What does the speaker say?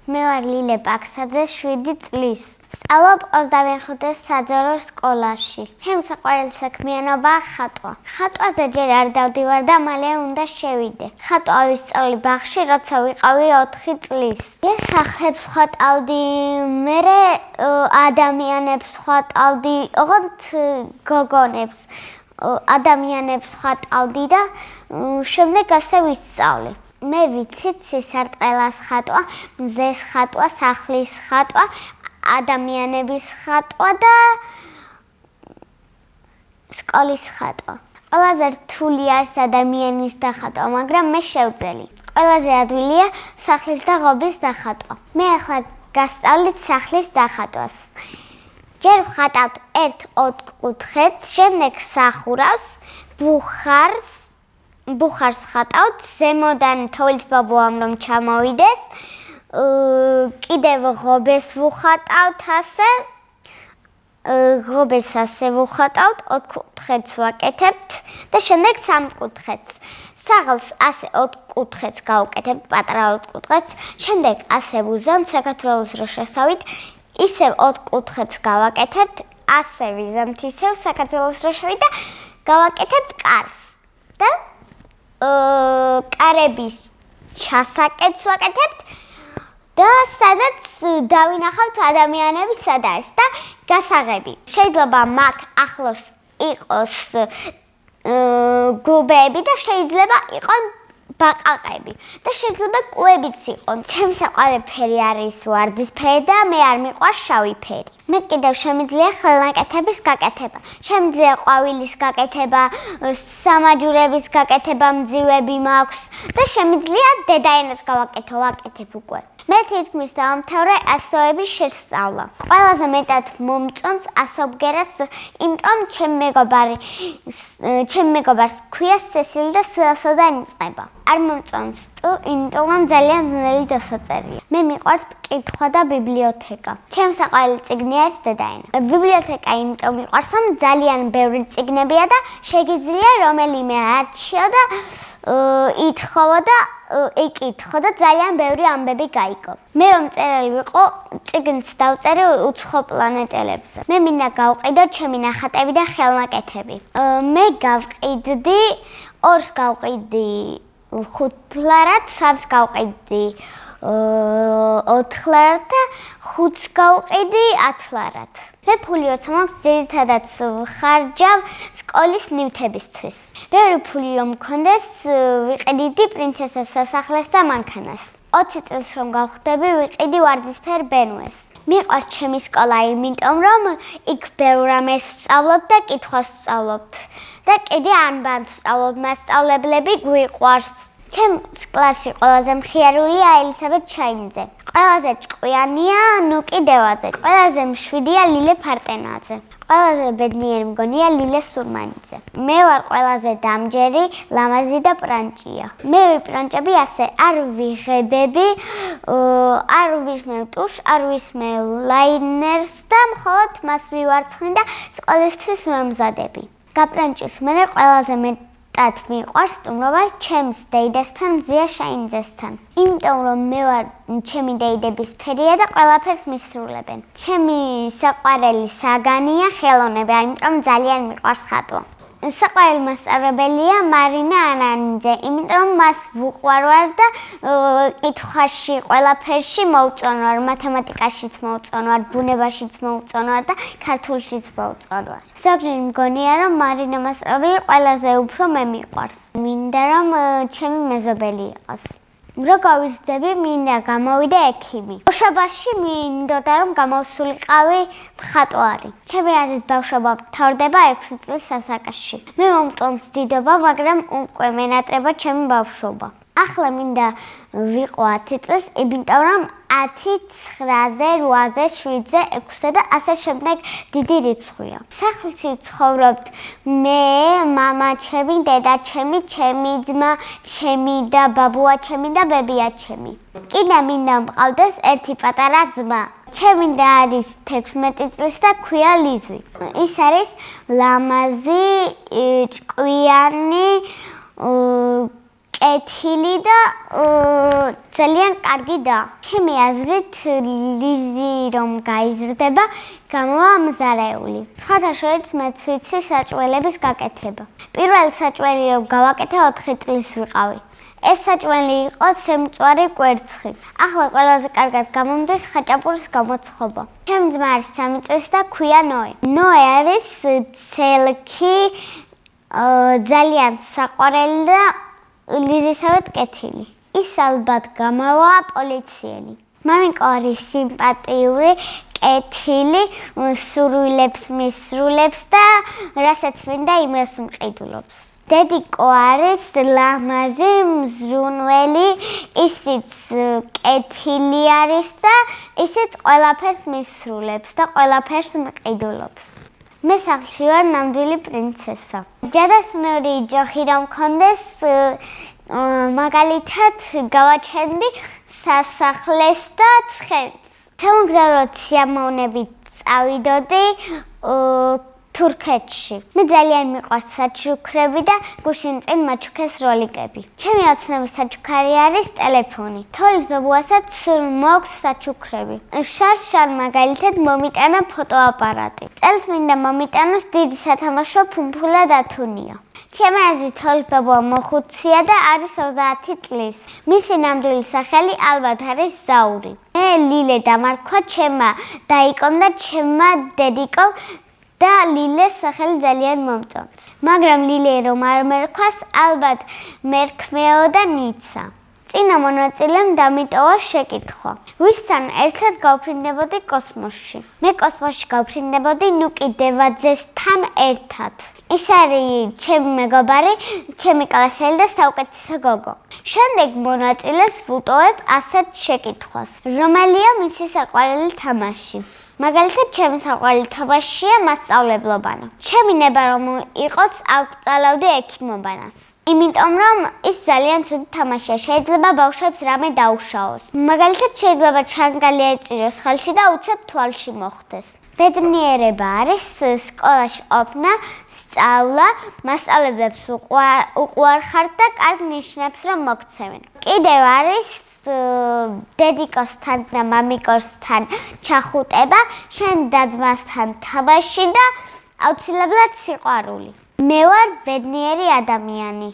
მე ვარ ლილე პაქსაძე 7 წლის. სწავლობ 25 საძორო სკოლაში. ჩემი საყვარელი საქმიანობაა ხატვა. ხატვაზე ჯერ არ დავდივარ და მალე უნდა შევიდე. ხატვა ვისწავლი ბაღში, როცა ვიყავი 4 წლის. ჯერ სახლებს ვხატავდი, მერე ადამიანებს ვხატავდი, ოღონდ გოგონებს. ადამიანებს ვხატავდი და შემდეგ ასე ვისწავლი. მე ვიცით სისარტყელას ხატვა, მზეს ხატვა, სახლის ხატვა, ადამიანების ხატვა და სკოლის ხატვა. ყველაზე რთული არის ადამიანის დახატვა, მაგრამ მე შევძელი. ყველაზე ადვილია სახლის და ღობის დახატვა. მე ახლა გასწავლით სახლის დახატვას. ჯერ ვხატავთ ერთ ოთხკუთხედს, შემდეგ სახურავს, ბუხარს ხატავთ, ზემოდან თოვლის ბაბუამ რომ ჩამოვიდეს, კიდევ ღობეს ვუხატავთ ასე, ღობეს ასე ვუხატავთ, ოთხკუთხედს ვაკეთებთ და შემდეგ სამკუთხედს. საღლს ასე ოთხკუთხედს გავუკეთებთ, პატარა ოთხკუთხედს, შემდეგ ასე ვუზამთ, საქართველოს რო შესავით, ისევ ოთხკუთხედს გავაკეთებთ, ასე ვიზამთ, ისევ საქართველოს რო შევით და გავაკეთებთ კარს და კარების ჩასაკეთს ვაკეთებთ და სადაც დავინახავთ ადამიანები სად არის და გასაღები. შეიძლება მაგ ახლოს იყოს გუბეები და შეიძლება იყოს ბაყაყები და შეიძლება კუებიც იყოს. ჩემი საყვარელი ფერი არის ვარდისფერი და მე არ მიყვარს შავი ფერი. მე კიდევ შემიძლია ხელნაკეთების გაკეთება. შემიძლია ყვავილის გაკეთება, სამაჯურების გაკეთება, მძივები მაქვს და შემიძლია დედაენას გავაკეთო, ვაკეთებ უკვე. მე თითქმის დავამთავრე ასოების შესწავლა. ყველაზე მეტად მომწონს ასობგერას, იმიტომ ჩემი მეგობარს ქვია სესილი და სილასოდან იწყება. არ მომწონს, იმიტომ რომ ძალიან ძნელი დასაწერია. მე მიყვარს კითხვა და ბიბლიოთეკა. ჩემი საყვარელი წიგნი არის დედაენა. ბიბლიოთეკა იმიტომ მიყვარს, რომ ძალიან ბევრი წიგნებია და შეგიძლია რომელიმე არჩიო და ითხოვო და იკითხო და ძალიან ბევრი ამბები გაიგო. მე რომ მწერალი ვიყო, წიგნს დავწერე უცხო პლანეტელებზე. მე მინდა გავყიდო ჩემი ნახატები და ხელნაკეთები. მე გავყიდდი 2-ს გავყიდდი 5 ლარად, 3-ს გავყიდდი 4 ლარად და 5-ს გავყიდდი 10 ლარად. მე ფული როცა მაქვს, ძირითადად ვხარჯავ სკოლის ნივთებისთვის. ბევრი ფული რომ მქონდეს, ვიყიდიდი პრინცესას სასახლეს და მანქანას. 20 წელს რომ გავხდები, ვიყიდი ვარდისფერ ბენუეს. მიყვარს ჩემი სკოლა, იმიტომ რომ იქ ბევრ რამეს ვსწავლობ და კითხვას ვსწავლობთ. და კიდე ანბანს ვსწავლობ, მასწავლებლები გვიყვარს. ჩემს კლასში ყველაზე მხიარულია ელისაბედ ჩაინიძე. ყველაზე ჭკვიანია ნუკი დევაძე. ყველაზე მშვიდია ლილე ფარტენაძე. ყველაზე ბედნიერი მგონია ლილე სურმანიძე. მე ვარ ყველაზე დამჯერი, ლამაზი და პრანჭია. მე ვიპრანჭები ასე, არ ვიღებები, არ ვისმევ ტუშს, არ ვისმევ ლაინერს და მხოლოდ მას ვივარცხნი და სკოლისთვის ვემზადები. გაპრანჭის მერე ყველაზე მეტად მიყვარს სტუმრობა ჩემს დეიდასთან, მზია შაინიძესთან. იმიტომ რომ მე ვარ ჩემი დეიდების ფერია და ყველაფერს მისრულებენ. ჩემი საყვარელი საგანია ხელოვნება, იმიტომ ძალიან მიყვარს ხატვა. საყვარელი მასწავლებელია მარინა ანანიძე, იმიტომ რომ მას ვუყვარვარ და კითხვაში, ყველაფერში მოვწონვარ, მათემატიკაშიც მოვწონვარ, ბუნებაშიც მოვწონვარ და ქართულშიც მოვწონვარ. ზოგჯერ მგონია რომ მარინა მასწავლებელი ყველაზე უფრო მე მიყვარს. მინდა რომ ჩემი მეზობელი იყოს. რო გავიზრდები, მინდა გამოვიდე ექიმი. ბავშვობაში მინდოდა რომ გამოვსულიყავი მხატვარი. ჩემი აზრით ბავშვობა მთავრდება 6 წლის ასაკში. მე მომწონს დიდობა, მაგრამ უკვე მენატრება ჩემი ბავშვობა. ახლა მინდა ვიყო 10 წლის, იმიტომ რომ 10, 9-ზე, 8-ზე, 7-ზე, 6-ზე და ასე შემდეგ დიდი რიცხვია. სახლში ვცხოვრობთ მე, მამა ჩემი, დედა ჩემი, ჩემი ძმა, ჩემი და ბაბუა ჩემი და ბებია ჩემი. კიდე მინდა მყავდეს ერთი პატარა ძმა. ჩემი და არის 16 წლის და ქვია ლიზი. ის არის ლამაზი, ჭკვიანი, კეთილი და ძალიან კარგი და. ჩემი აზრით ლიზი რომ გაიზრდება, გამოვა მზარეული. სხვათა შორის მეც ვიცი საჭველების გაკეთება. პირველი საჭველი რომ გავაკეთე 4 წლის ვიყავი. ეს საჭველი იყო შემწვარი კვერცხი. ახლა ყველაზე კარგად გამომდის ხაჭაპურის გამოცხობა. ჩემი ძმა არის 3 წლის და ქვია ნოე. ნოე არის ცელქი, ძალიან საყვარელი და ლიზისავე კეთილი. ის ალბათ გამოვა პოლიციელი. მამიკო არის სიმპათიური, კეთილი, სურვილებს მისრულებს და რასაც მინდა იმას მყიდულობს. დედიკო არის ლამაზი, მზრუნველი, ისიც კეთილი არის და ისიც ყველაფერს მისრულებს და ყველაფერს მყიდულობს. მე სახლში ვარ ნამდვილი პრინცესა. ჯადასნური ჯოხი რომ მქონდეს, მაგალითად გავაჩენდი სასახლეს და ცხენს. სამოგზაუროდ სიამოვნებით წავიდოდი თურქეთში. მე ძალიან მიყვარს საჩუქრები და გუშინ წინ მაჩუქეს როლიკები. ჩემი ოცნების საჩუქარი არის ტელეფონი. თოლის ბებუასაც მოაქვს საჩუქრები. შარშან მაგალითად მომიტანა ფოტოაპარატი. წელს მინდა მომიტანოს დიდი სათამაშო ფუმფულა დათუნია. ჩემი აზრით თოლის ბებუა მოხუცია და არის 30 წლის. მისი ნამდვილი სახელი ალბათ არის ზაური. მე ლილე დამარქვა ჩემმა დაიკომ და ჩემმა დედიკომ და ლილეს სახელი ძალიან მომწონს. მაგრამ ლილე რომ არ მერქვას, ალბათ მერქმეო და ნიცა. წინა მონაწილემ დამიტოვა შეკითხვა. ვისთან ერთად გავფრინდებოდი კოსმოსში? მე კოსმოსში გავფრინდებოდი ნუკი დევაძესთან ერთად. ის არის ჩემი მეგობარი, ჩემი კლასელი და საუკეთესო გოგო. შემდეგ მონაწილეს ვუტოვებ ასეთ შეკითხვას. რომელია მისი საყვარელი თამაში? მაგალითად, ჩემი საყვარელი თამაშია მასწავლებლობანა. ჩემი ნება რომ იყოს, ავწალავდი ექიმობანას. იმიტომ რომ ის ძალიან ცუდი თამაშია, შეიძლება ბავშვებს რამე დაუშაოს. მაგალითად, შეიძლება ჩანგალი ეწიროს ხელში და უცებ თვალში მოხდეს. ბედნიერება არის სკოლაში ყოფნა, სწავლა, მასწავლებლებს უყვარხართ და კარგ ნიშნებს რომ მოგცემენ. კიდევ არის დედიკოსთან და მამიკოსთან ჩახუტება, შენ და-ძმასთან თამაში და აუცილებლად სიყვარული. მე ვარ ბედნიერი ადამიანი.